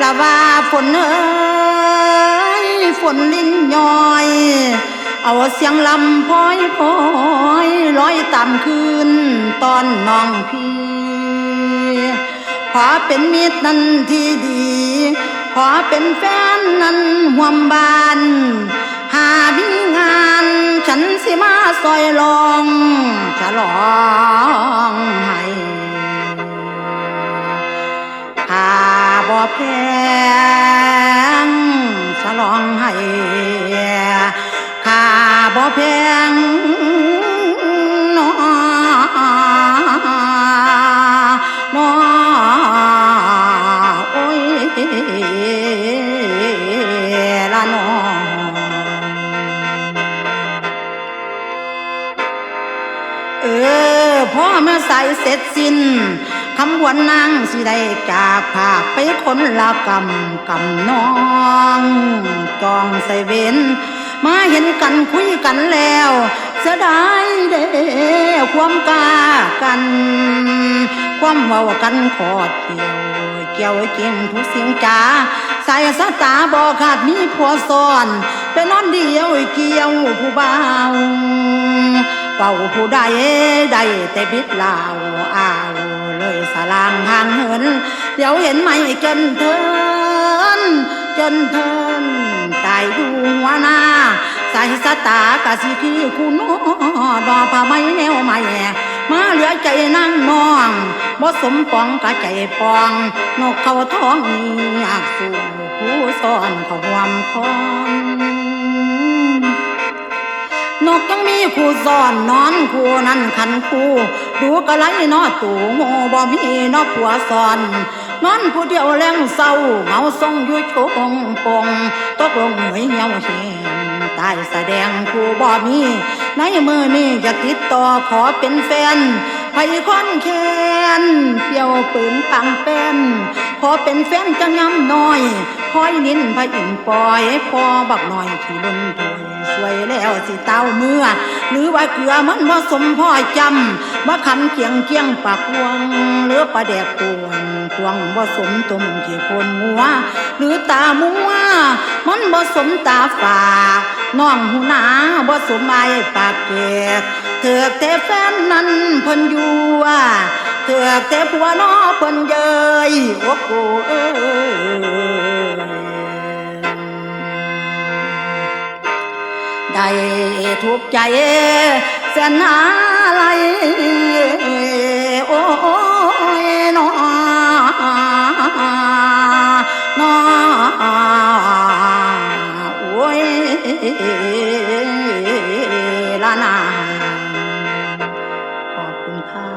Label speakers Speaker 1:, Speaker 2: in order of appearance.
Speaker 1: ละว่าฝนเอ้ยฝนลิ้นย้อยเอาเสียงลำพ้อยพ้อยลอยต่ำคืนตอนน้องพี่ขอเป็นมิตรนั้นที่ดีขอเป็นแฟนนั้นห่วมบ้านหามีงานฉันสิมาซอยลองฉลองให้ข้าบ่แพงฉลองให้ข้าบ่แพงน้อน้อโอ้ยละน้อพ่อเมื่อใส่เสร็จสิ้นคำบวนนางสิได้จากภาคไปคนละกำน้องจองใส่เว้นมาเห็นกันคุยกันแล้วเสียดายเด้ความกากันความเว้ากันขอดเกี่ยวเก่งทุกสิ่งจ้าใส่สตาบ่ขาดมีผัวซ้อนไปนอนเดียวเกี่ยวผู้บ่าวเป่าผู้ใดได้แต่บิดลาวอ้าวเลยสลางห่างเหินเดี๋ยวเห็นไหมจนเทินตายดูหัวหน้าใส่สตากะสิคือคุณดอผ้าไหมแนวใหม่มาเหลือใจนั่งน้องบ่สมปองกะใจปองนกเขาท้องอยากสู่ผู้ซ่อนเขาหวมคอนนกยังมีคู่ซ่อนนอนคู่นั้นขันคู่ดูกะไรนอตู่โง่บ่มีนอผัวซ่อนนอนผู้เดียวแรงเศร้าเงาทรงอยู่ชงปงตกลงเหยเหี่ยวเหี่ยนตายแสดงคู่บ่มีในมือนี้จะติดต่อขอเป็นแฟนไผค้อนแค้นเปี่ยวปืนปังแป้นขอเป็นแฟนจังย้ำน้อยคอยนินพระอินปล่อยพอบักหน่อยที่ล้นถ้วยสวยแล้วสิเต้าเมื่อหรือว่าเกลือมันบ่สมพ่อจำว่าคำเคียงปากวงหรือประแดกตวงบ่สมตุ่มที่คนหัวหรือตามัวมันบ่สมตาฝาน้องหูหนาบ่สมไอปากแกกเถือกแต่แฟนนั้นเพิ่นอยู่เถือกแต่ผัวน้อเพิ่นเยยโอ้โหได้ทุกใจแสนอะไรโอ้ยน้อน้อโอ้ยละนาขอบคุณค่ะ